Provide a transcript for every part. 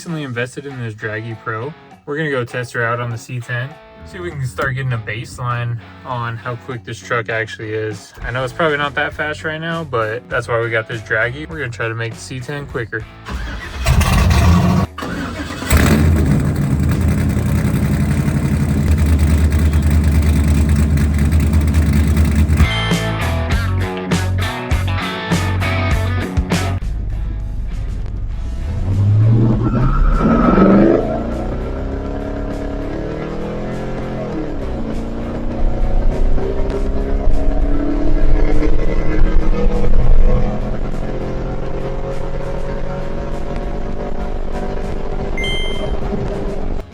recently invested in this Dragy Pro. We're gonna go test her out on the C10. See if we can start getting a baseline on how quick this truck actually is. I know it's probably not that fast right now, but that's why we got this Dragy. We're gonna try to make the C10 quicker.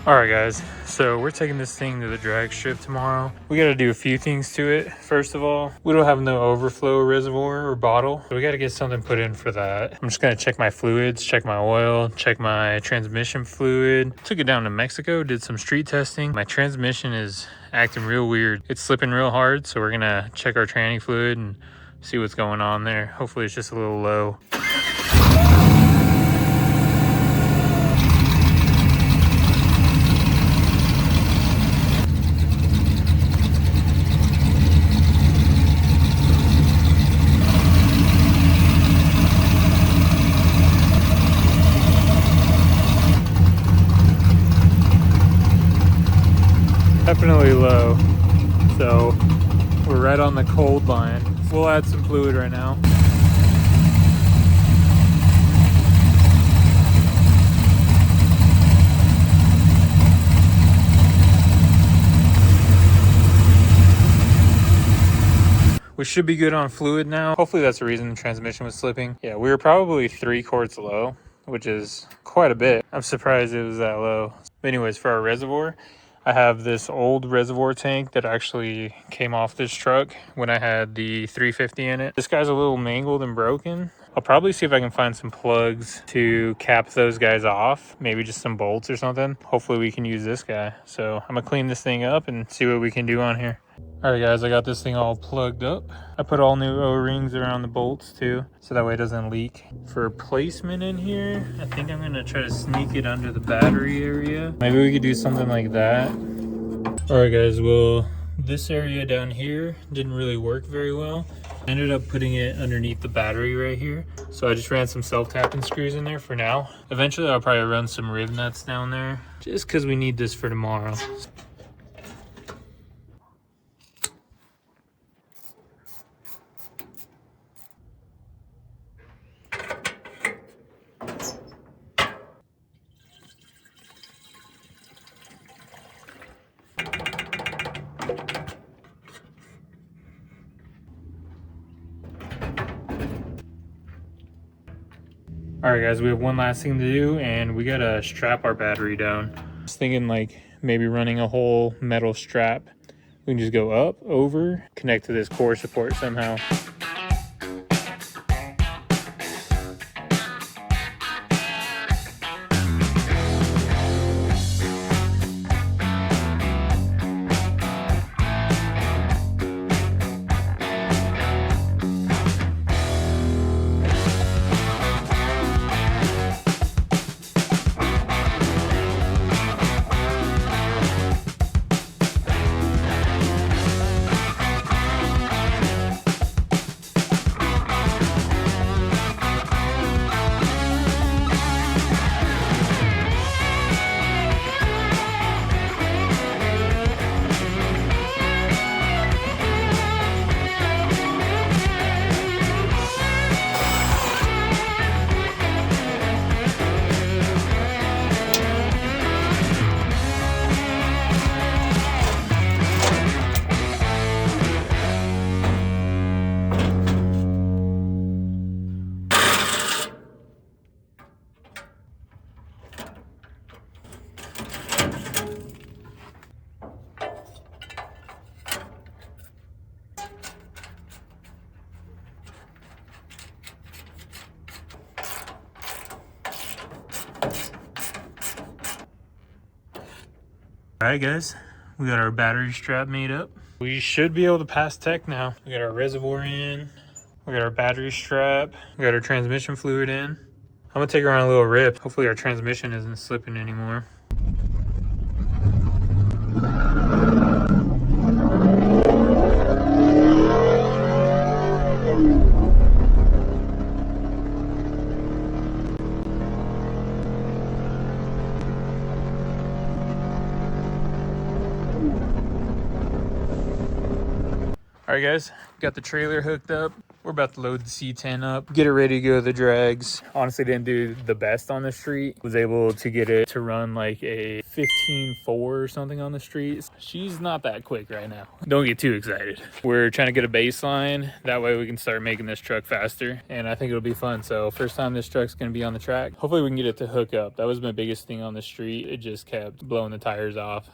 All right guys, so we're taking this thing to the drag strip tomorrow. We got to do a few things to it. First of all, we don't have no overflow reservoir or bottle, so we got to get something put in for that. I'm just gonna check my fluids, check my oil, check my transmission fluid. Took it down to Mexico, did some street testing. My transmission is acting real weird. It's slipping real hard, so we're gonna check our tranny fluid and see what's going on there. Hopefully it's just a little low. Definitely low, so we're right on the cold line. We'll add some fluid right now. We should be good on fluid now. Hopefully that's the reason the transmission was slipping. Yeah, we were probably 3 quarts low, which is quite a bit. I'm surprised it was that low. But anyways, for our reservoir, I have this old reservoir tank that actually came off this truck when I had the 350 in it. This guy's a little mangled and broken. I'll probably see if I can find some plugs to cap those guys off. Maybe just some bolts or something. Hopefully we can use this guy. So I'm gonna clean this thing up and see what we can do on here. All right guys, I got this thing all plugged up. I put all new O-rings around the bolts too, so that way it doesn't leak. For placement in here, I think I'm gonna try to sneak it under the battery area. Maybe we could do something like that. All right guys, well, this area down here didn't really work very well. I ended up putting it underneath the battery right here. So I just ran some self-tapping screws in there for now. Eventually I'll probably run some rib nuts down there, just because we need this for tomorrow. All right guys, we have one last thing to do and we gotta strap our battery down. I was thinking like maybe running a whole metal strap. We can just go up, over, connect to this core support somehow. All right guys, we got our battery strap made up. We should be able to pass tech now. We got our reservoir in, we got our battery strap, we got our transmission fluid in. I'm gonna take her on a little rip. Hopefully our transmission isn't slipping anymore. All right, guys, got the trailer hooked up. We're about to load the C10 up, get it ready to go to the drags. Honestly, didn't do the best on the street. Was able to get it to run like a 15.4 or something on the street. She's not that quick right now. Don't get too excited. We're trying to get a baseline. That way we can start making this truck faster. And I think it'll be fun. So first time this truck's gonna be on the track. Hopefully we can get it to hook up. That was my biggest thing on the street. It just kept blowing the tires off.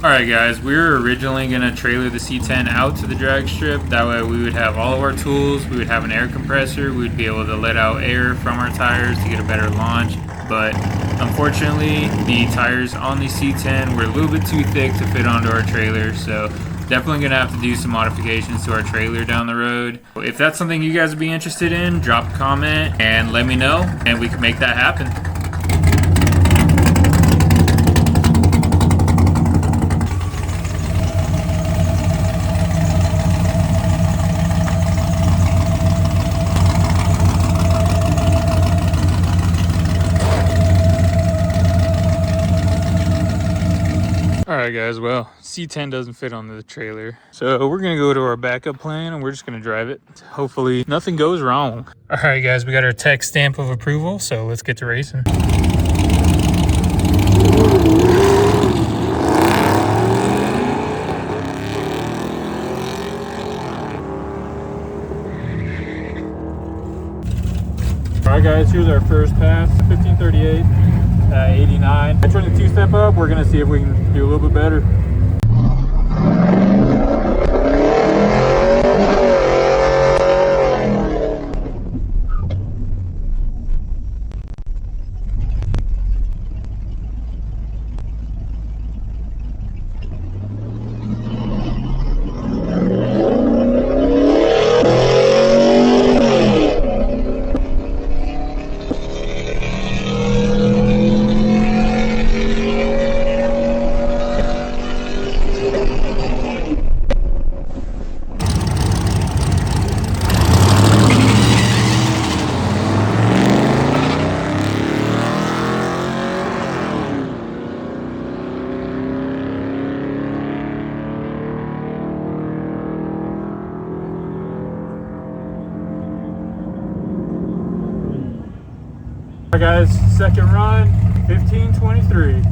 Alright guys, we were originally going to trailer the C10 out to the drag strip. That way we would have all of our tools, we would have an air compressor, we'd be able to let out air from our tires to get a better launch. But unfortunately, the tires on the C10 were a little bit too thick to fit onto our trailer. So definitely going to have to do some modifications to our trailer down the road. If that's something you guys would be interested in, drop a comment and let me know and we can make that happen. Alright guys, well, C10 doesn't fit on the trailer. So we're going to go to our backup plan and we're just going to drive it. Hopefully nothing goes wrong. Alright guys, we got our tech stamp of approval, so let's get to racing. Alright guys, here's our first pass, 1538. 89. I turned the two-step up. We're gonna see if we can do a little bit better. Alright guys, second run, 1523.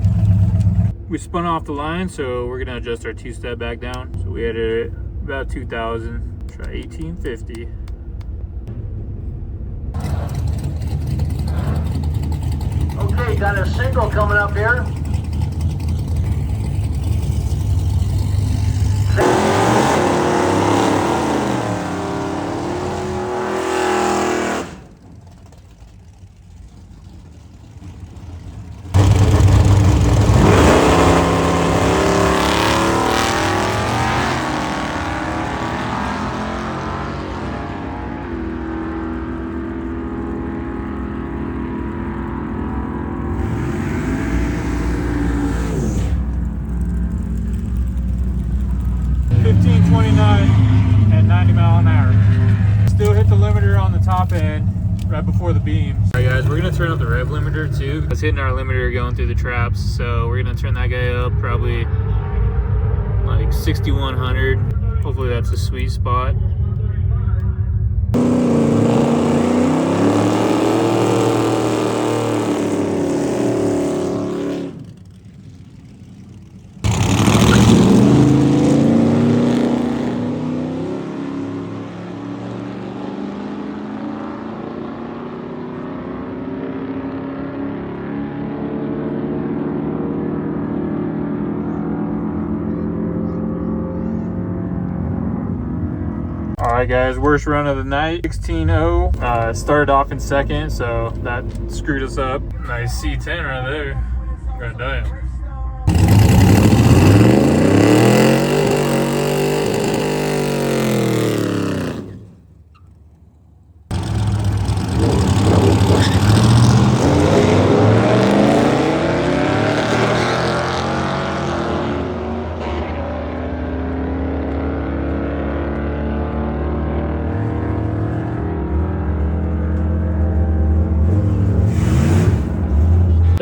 We spun off the line, so we're gonna adjust our two-step back down. So we had it at about 2,000, try 1850. Okay, got a single coming up here. At 90 mile an hour. Still hit the limiter on the top end right before the beams. Alright guys, we're gonna turn up the rev limiter too. It's hitting our limiter going through the traps, so we're gonna turn that guy up probably like 6,100. Hopefully that's a sweet spot. Alright guys, worst run of the night, 16.0. Started off in second, so that screwed us up. Nice C10 right there. God damn.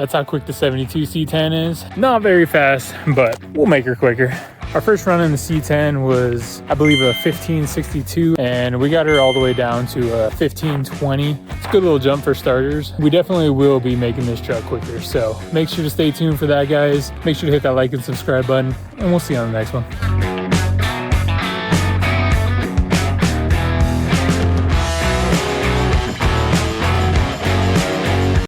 That's how quick the 72 C10 is. Not very fast, but we'll make her quicker. Our first run in the C10 was, I believe, a 1562, and we got her all the way down to a 1520. It's a good little jump for starters. We definitely will be making this truck quicker, so make sure to stay tuned for that, guys. Make sure to hit that like and subscribe button, and we'll see you on the next one.